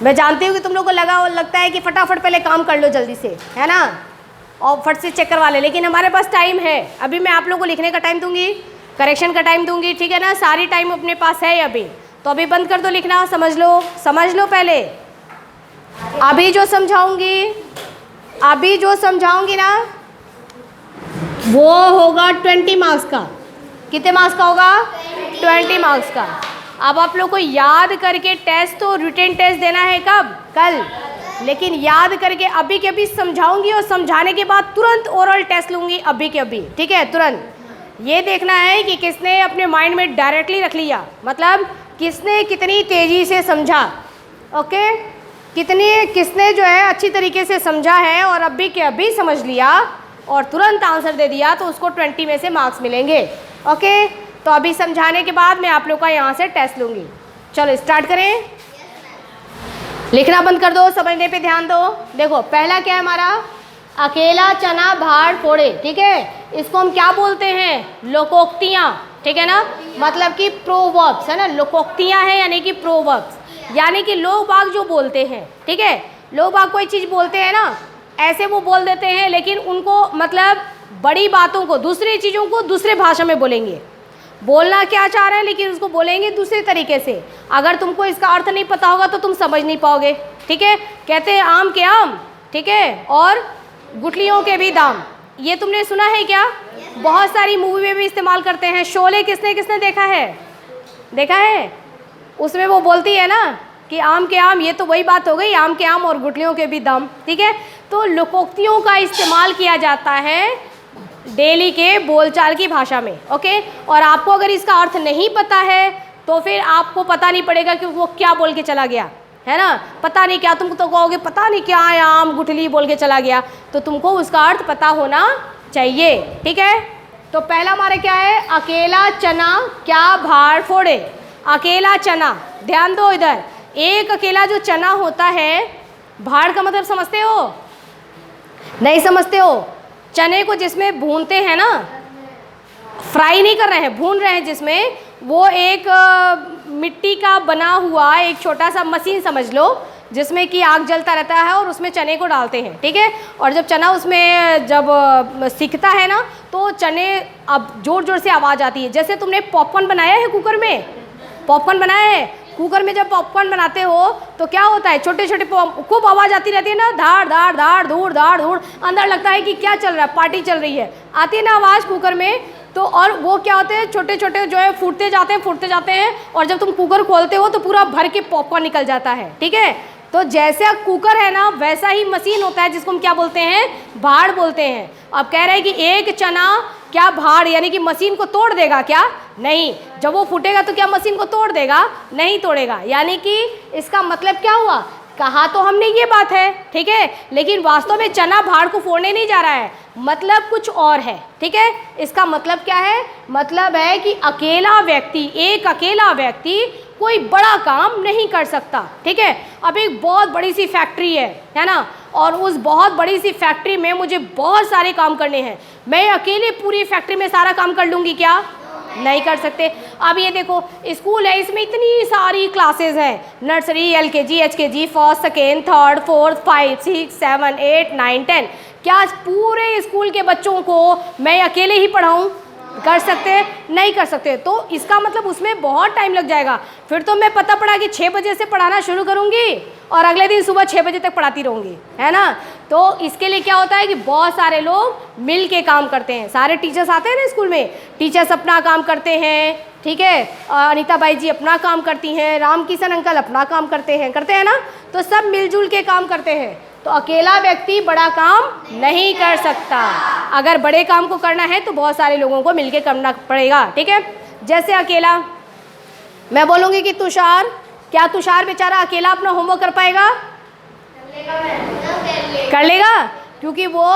मैं जानती हूँ कि तुम लोग को लगता है कि फटाफट पहले काम कर लो जल्दी से, है ना, और फट से चेक करवा ले, लेकिन हमारे पास टाइम है। अभी मैं आप लोगों को लिखने का टाइम दूंगी, करेक्शन का टाइम दूंगी, ठीक है ना, सारी टाइम अपने पास है अभी। तो अभी बंद कर दो लिखना, समझ लो पहले। अभी जो समझाऊंगी ना वो होगा 20 मार्क्स का। कितने मार्क्स का होगा? 20 मार्क्स का। अब आप लोग को याद करके टेस्ट, तो रिटन टेस्ट देना है कब? कल। लेकिन याद करके अभी के अभी समझाऊंगी और समझाने के बाद तुरंत ओरल टेस्ट लूँगी अभी के अभी, ठीक है, तुरंत। ये देखना है कि किसने अपने माइंड में डायरेक्टली रख लिया, मतलब किसने कितनी तेज़ी से समझा, ओके, किसने जो है अच्छी तरीके से समझा है और अभी के अभी समझ लिया और तुरंत आंसर दे दिया, तो उसको 20 में से मार्क्स मिलेंगे, ओके। तो अभी समझाने के बाद मैं आप लोग का यहाँ से टेस्ट लूँगी। चलो स्टार्ट करें। लिखना बंद कर दो, समझने पे ध्यान दो। देखो पहला क्या है हमारा? अकेला चना भाड़ फोड़े, ठीक है। इसको हम क्या बोलते हैं? लोकोक्तियाँ, ठीक है ना, मतलब कि प्रोवर्ब्स, है ना। लोकोक्तियाँ हैं यानी कि प्रोवर्ब्स, यानी कि लोग बाग जो बोलते हैं, ठीक है। लोग बाग कोई चीज़ बोलते हैं ना, ऐसे वो बोल देते हैं, लेकिन उनको मतलब बड़ी बातों को, दूसरी चीज़ों को दूसरे भाषा में बोलेंगे। बोलना क्या चाह रहे हैं लेकिन उसको बोलेंगे दूसरे तरीके से। अगर तुमको इसका अर्थ नहीं पता होगा तो तुम समझ नहीं पाओगे, ठीक है। कहते हैं आम के आम, ठीक है, और गुठलियों के भी दाम। ये तुमने सुना है क्या? बहुत सारी मूवी में भी इस्तेमाल करते हैं। शोले किसने देखा है? उसमें वो बोलती है ना कि आम के आम, ये तो वही बात हो गई, आम के आम और गुठलियों के भी दाम, ठीक है। तो लोकोक्तियों का इस्तेमाल किया जाता है डेली के बोलचाल की भाषा में, ओके। और आपको अगर इसका अर्थ नहीं पता है तो फिर आपको पता नहीं पड़ेगा कि वो क्या बोल के चला गया, है ना। पता नहीं क्या, तुम तो कहोगे पता नहीं क्या है, आम गुठली बोल के चला गया, तो तुमको उसका अर्थ पता होना चाहिए, ठीक है। तो पहला हमारा क्या है? अकेला चना क्या भाड़ फोड़े। अकेला चना, ध्यान दो इधर, एक अकेला जो चना होता है, भाड़ का मतलब समझते हो? नहीं समझते हो? चने को जिसमें भूनते हैं ना, फ्राई नहीं कर रहे हैं, भून रहे हैं, जिसमें वो एक मिट्टी का बना हुआ एक छोटा सा मशीन समझ लो, जिसमें कि आग जलता रहता है और उसमें चने को डालते हैं, ठीक है। और जब चना उसमें जब सिकता है ना, तो चने अब ज़ोर ज़ोर से आवाज़ आती है। जैसे तुमने पॉपकॉर्न बनाया है, कुकर में पॉपकॉर्न बनाया है, कुकर में जब पॉपकॉर्न बनाते हो तो क्या होता है? छोटे छोटे खूब आवाज़ आती रहती है ना, धाड़ धाड़ धाड़ धूड़ धाड़ धूड़, अंदर लगता है कि क्या चल रहा है, पार्टी चल रही है, आती है ना आवाज़ कुकर में। तो और वो क्या होते हैं, छोटे छोटे जो है फूटते जाते हैं, और जब तुम कुकर खोलते हो तो पूरा भर के पॉपकॉर्न निकल जाता है, ठीक है। तो जैसे कुकर है ना, वैसा ही मशीन होता है जिसको हम क्या बोलते हैं? भाड़ बोलते हैं। अब कह रहे हैं कि एक चना क्या भाड़, यानी कि मशीन को तोड़ देगा क्या? नहीं। जब वो फूटेगा तो क्या मशीन को तोड़ देगा? नहीं तोड़ेगा। यानी कि इसका मतलब क्या हुआ? कहा तो हमने ये बात है, ठीक है, लेकिन वास्तव में चना भाड़ को फोड़ने नहीं जा रहा है, मतलब कुछ और है, ठीक है। इसका मतलब क्या है? मतलब है कि अकेला व्यक्ति, एक अकेला व्यक्ति कोई बड़ा काम नहीं कर सकता, ठीक है। अब एक बहुत बड़ी सी फैक्ट्री है ना, और उस बहुत बड़ी सी फैक्ट्री में मुझे बहुत सारे काम करने हैं। मैं अकेले पूरी फैक्ट्री में सारा काम कर लूँगी क्या? नहीं कर सकते। अब ये देखो स्कूल है, इसमें इतनी सारी क्लासेस हैं, nursery, LKG, HKG, first, second, third, fourth, 5, 6, 7, 8, 9, 10। क्या पूरे स्कूल के बच्चों को मैं अकेले ही पढ़ाऊँ? कर सकते? नहीं कर सकते। तो इसका मतलब उसमें बहुत टाइम लग जाएगा। फिर तो मैं पता पड़ा कि 6 बजे से पढ़ाना शुरू करूँगी और अगले दिन सुबह 6 बजे तक पढ़ाती रहूँगी, है ना। तो इसके लिए क्या होता है कि बहुत सारे लोग मिल के काम करते हैं। सारे टीचर्स आते हैं ना स्कूल में, टीचर्स अपना काम करते हैं, ठीक है, अनीता बाई जी अपना काम करती हैं, राम किशन अंकल अपना काम करते हैं ना। तो सब मिलजुल के काम करते हैं। तो अकेला व्यक्ति बड़ा काम नहीं कर सकता। अगर बड़े काम को करना है तो बहुत सारे लोगों को मिलके करना पड़ेगा, ठीक है। जैसे अकेला मैं बोलूँगी कि तुषार, क्या तुषार बेचारा अकेला अपना होमवर्क कर पाएगा? कर लेगा, क्योंकि वो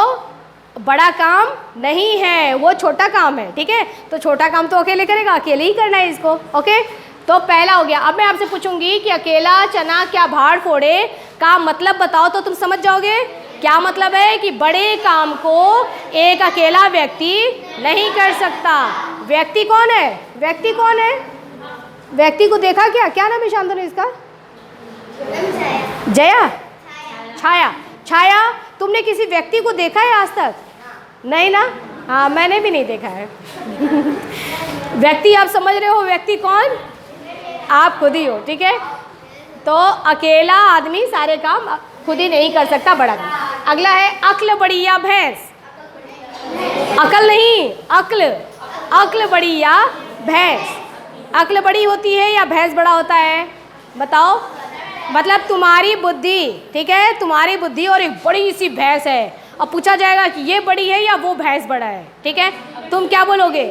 बड़ा काम नहीं है, वो छोटा काम है, ठीक है। तो छोटा काम तो अकेले करेगा, अकेले ही करना है इसको, ओके। तो पहला हो गया। अब मैं आपसे पूछूंगी कि अकेला चना क्या भाड़ फोड़े का मतलब बताओ, तो तुम समझ जाओगे। क्या मतलब है कि बड़े काम को एक अकेला व्यक्ति नहीं कर सकता। व्यक्ति कौन है? व्यक्ति कौन है? व्यक्ति को देखा क्या? क्या नाम है शांतनु इसका? जया, छाया, छाया तुमने किसी व्यक्ति को देखा है आज तक? नहीं ना? हाँ, मैंने भी नहीं देखा है। व्यक्ति आप समझ रहे हो, व्यक्ति कौन? आप खुद ही हो, ठीक है। तो अकेला आदमी सारे काम खुद ही नहीं कर सकता, बड़ा काम। अगला है अक्ल बड़ी या भैंस। अकल नहीं, अक्ल, अक्ल बड़ी या भैंस। अक्ल बड़ी होती है या भैंस बड़ा होता है? बताओ। मतलब तुम्हारी बुद्धि, ठीक है, तुम्हारी बुद्धि और एक बड़ी सी भैंस है। अब पूछा जाएगा कि ये बड़ी है या वो भैंस बड़ा है, ठीक है, तुम क्या बोलोगे?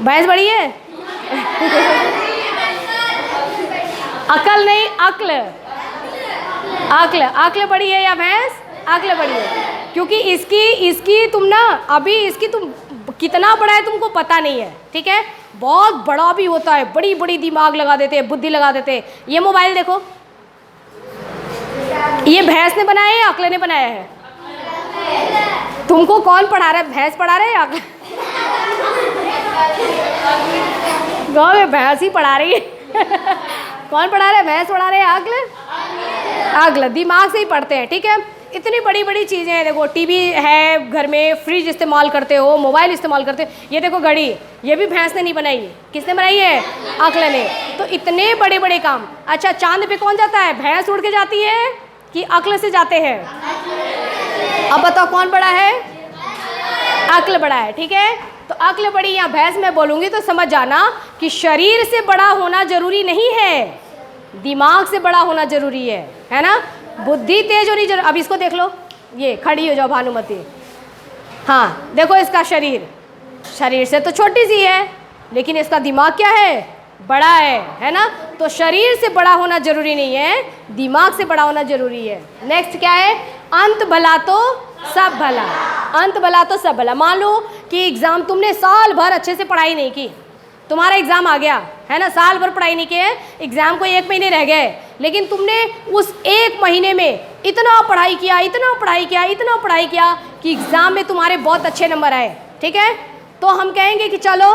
भैंस बड़ी है। अकल नहीं, अक्ल, अक्ल, अक्ल बड़ी है या भैंस? अक्ल बड़ी है, क्योंकि इसकी तुम ना अभी इसकी तुम कितना बड़ा है तुमको पता नहीं है, ठीक है। बहुत बड़ा भी होता है, बड़ी बड़ी दिमाग लगा देते हैं, बुद्धि लगा देते हैं। ये मोबाइल देखो, ये भैंस ने बनाया है या अक्ल ने बनाया है? तुमको कौन पढ़ा रहा है? भैंस पढ़ा रहे हैं या अक्ल? गाँव में भैंस ही पढ़ा रही है। कौन पढ़ा रहा है? भैंस पढ़ा रहे हैं, अक्ल? अक्ल, दिमाग से ही पढ़ते हैं, ठीक है। इतनी बड़ी बड़ी चीज़ें हैं, देखो टीवी है घर में, फ्रिज इस्तेमाल करते हो, मोबाइल इस्तेमाल करते हो, ये देखो घड़ी, ये भी भैंस ने नहीं बनाई है, किसने बनाई है? अक्ल ने। तो इतने बड़े बड़े काम। अच्छा, चांद पे कौन जाता है? भैंस उड़ के जाती है कि अक्ल से जाते हैं? अब बताओ कौन बड़ा है? अक्ल बड़ा है, ठीक है। तो अक्ल बड़ी या भैंस मैं बोलूँगी तो समझ जाना कि शरीर से बड़ा होना जरूरी नहीं है, दिमाग से बड़ा होना जरूरी है ना। बुद्धि तेज होनी जरूरी। अब इसको देख लो, ये खड़ी हो जाओ भानुमति। हाँ देखो, इसका शरीर, शरीर से तो छोटी सी है, लेकिन इसका दिमाग क्या है? बड़ा है ना। तो शरीर से बड़ा होना जरूरी नहीं है, दिमाग से बड़ा होना जरूरी है। नेक्स्ट क्या है? अंत भला तो सब भला। अंत भला तो सब भला। मान लो कि एग्ज़ाम तुमने साल भर अच्छे से पढ़ाई नहीं की, तुम्हारा एग्ज़ाम आ गया है ना, साल भर पढ़ाई नहीं किए, एग्ज़ाम को 1 महीने रह गए, लेकिन तुमने उस 1 महीने में इतना पढ़ाई किया, इतना पढ़ाई किया, इतना पढ़ाई किया कि एग्ज़ाम में तुम्हारे बहुत अच्छे नंबर आए, ठीक है। तो हम कहेंगे कि चलो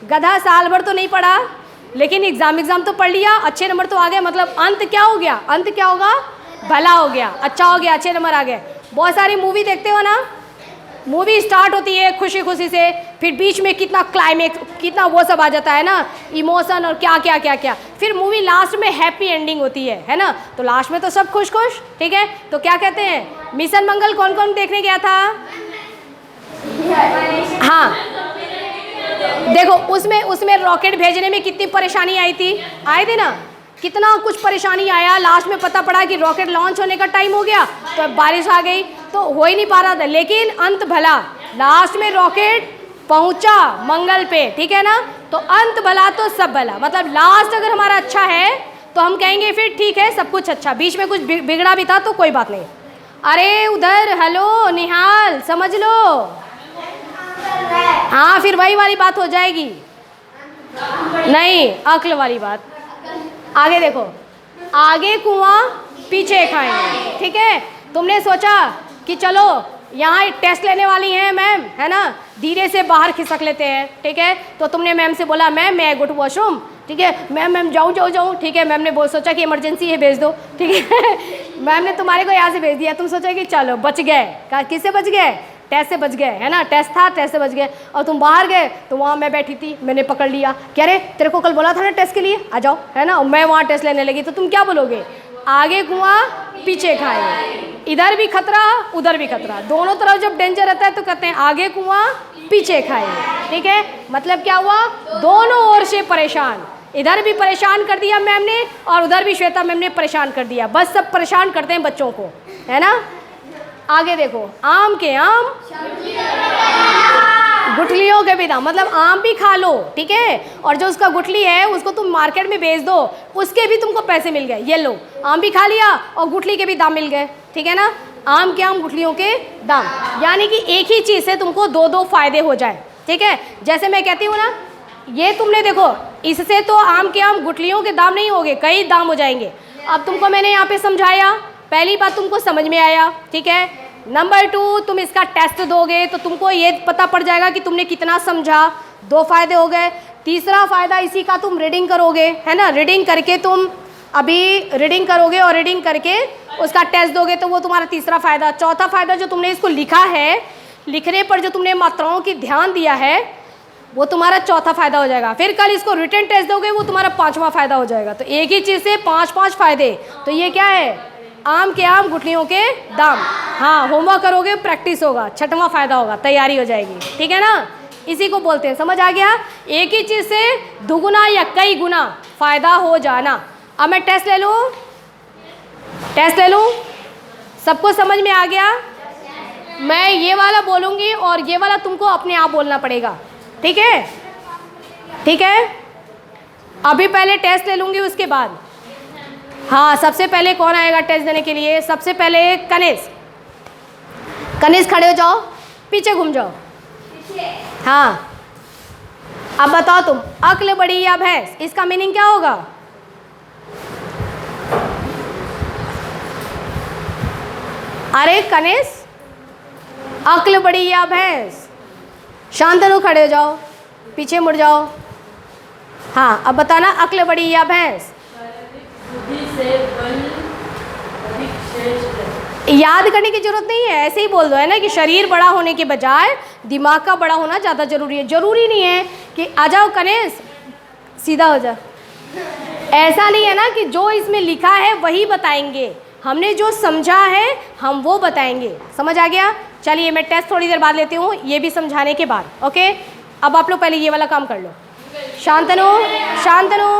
गधा साल भर तो नहीं पढ़ा, लेकिन एग्ज़ाम तो पढ़ लिया, अच्छे नंबर तो आ गए, मतलब अंत क्या हो गया? अंत क्या होगा? भला हो गया, अच्छा हो गया, अच्छे नंबर आ गए। बहुत सारी मूवी देखते हो ना, मूवी स्टार्ट होती है खुशी खुशी से, फिर बीच में कितना क्लाइमेक्स, कितना वो सब आ जाता है ना, इमोशन और क्या क्या क्या क्या, फिर मूवी लास्ट में हैप्पी एंडिंग होती है ना। तो लास्ट में तो सब खुश खुश, ठीक है। तो क्या कहते हैं? मिशन मंगल कौन कौन देखने गया था? हाँ देखो, उसमें रॉकेट भेजने में कितनी परेशानी आई थी ना, कितना कुछ परेशानी आया। लास्ट में पता पड़ा कि रॉकेट लॉन्च होने का टाइम हो गया, तो बारिश आ गई, तो हो ही नहीं पा रहा था, लेकिन अंत भला, लास्ट में रॉकेट पहुंचा मंगल पे, ठीक है ना। तो अंत भला तो सब भला, मतलब लास्ट अगर हमारा अच्छा है तो हम कहेंगे फिर ठीक है, सब कुछ अच्छा। बीच में कुछ बिगड़ा भी था तो कोई बात नहीं। अरे उधर, हेलो निहाल, समझ लो। हाँ, फिर वही वाली बात हो जाएगी, नहीं अक्ल वाली बात। आगे देखो, आगे कुआं पीछे खाएंगे, ठीक है। तुमने सोचा कि चलो यहाँ टेस्ट लेने वाली हैं मैम, है ना, धीरे से बाहर खिसक लेते हैं, ठीक है। तो तुमने मैम से बोला मैम मैं गो टू वॉशरूम, ठीक है। मैम जाऊँ, ठीक है। मैम ने सोचा कि इमरजेंसी है, भेज दो, ठीक है। मैम ने तुम्हारे को यहाँ से भेज दिया, तुम सोचा कि चलो बच गए। किससे बच गए? टेस्ट से बच गए, है ना, टेस्ट था, टेस्ट से बच गए। और तुम बाहर गए तो वहाँ मैं बैठी थी, मैंने पकड़ लिया, कह रहे तेरे को कल बोला था ना टेस्ट के लिए, आ जाओ, है ना। मैं वहाँ टेस्ट लेने लगी, तो तुम क्या बोलोगे? आगे कुआं पीछे खाए, इधर भी खतरा उधर भी खतरा, दोनों तरफ जब डेंजर रहता है तो कहते हैं आगे कुआं पीछे खाए, ठीक है। मतलब क्या हुआ? दोनों ओर से परेशान, इधर भी परेशान कर दिया मैम ने और उधर भी श्वेता मैम ने परेशान कर दिया। बस सब परेशान करते हैं बच्चों को, है ना। आगे देखो, आम के आम गुठलियों के भी दाम, मतलब आम भी खा लो, ठीक है, और जो उसका गुठली है उसको तुम मार्केट में बेच दो, उसके भी तुमको पैसे मिल गए। ये लो, आम भी खा लिया और गुठली के भी दाम मिल गए, ठीक है ना। आम के आम गुठलियों के दाम, यानी कि एक ही चीज़ से तुमको दो फायदे हो जाए, ठीक है। जैसे मैं कहती हूँ ना, ये तुमने देखो, इससे तो आम के आम गुठलियों के दाम नहीं होंगे, कई दाम हो जाएंगे। अब तुमको मैंने यहाँ पे समझाया, पहली बात तुमको समझ में आया, ठीक है। नंबर 2, तुम इसका टेस्ट दोगे तो तुमको ये पता पड़ जाएगा कि तुमने कितना समझा, 2 फायदे हो गए। तीसरा फायदा इसी का, तुम रीडिंग करोगे, है ना। रीडिंग करके तुम अभी रीडिंग करोगे और रीडिंग करके उसका टेस्ट दोगे तो वो तुम्हारा तीसरा फ़ायदा। चौथा फ़ायदा जो तुमने इसको लिखा है, लिखने पर जो तुमने मात्राओं की ध्यान दिया है वो तुम्हारा चौथा फ़ायदा हो जाएगा। फिर कल इसको रिटन टेस्ट दोगे वो तुम्हारा पांचवा फ़ायदा हो जाएगा। तो एक ही चीज़ से पांच फ़ायदे। तो ये क्या है? आम के आम गुठलियों के दाम। हाँ, होमवर्क करोगे प्रैक्टिस होगा, छठवां फ़ायदा होगा, तैयारी हो जाएगी। ठीक है ना? इसी को बोलते हैं, समझ आ गया? एक ही चीज़ से दुगुना या कई गुना फ़ायदा हो जाना। अब मैं टेस्ट ले लूँ, टेस्ट ले लूँ, सबको समझ में आ गया? मैं ये वाला बोलूँगी और ये वाला तुमको अपने आप बोलना पड़ेगा। ठीक है? ठीक है, अभी पहले टेस्ट ले लूँगी, उसके बाद हाँ, सबसे पहले कौन आएगा टेस्ट देने के लिए? सबसे पहले कनिष्क। कनिष्क खड़े हो जाओ, पीछे घूम जाओ। हाँ, अब बताओ तुम, अक्ल बड़ी या भैंस, इसका मीनिंग क्या होगा? अरे कनिष्क, अक्ल बड़ी या भैंस? शांतनु खड़े हो जाओ, पीछे मुड़ जाओ। हाँ, अब बताना, अक्ल बड़ी या भैंस? याद करने की जरूरत नहीं है, ऐसे ही बोल दो, है ना, कि शरीर बड़ा होने के बजाय दिमाग का बड़ा होना ज़्यादा जरूरी है। जरूरी नहीं है कि आ जाओ कनिष्क, सीधा हो जा। ऐसा नहीं है ना कि जो इसमें लिखा है वही बताएंगे, हमने जो समझा है हम वो बताएंगे। समझ आ गया? चलिए मैं टेस्ट थोड़ी देर बाद लेती हूँ, ये भी समझाने के बाद। ओके, अब आप लोग पहले ये वाला काम कर लो। शांतनु, शांतनु,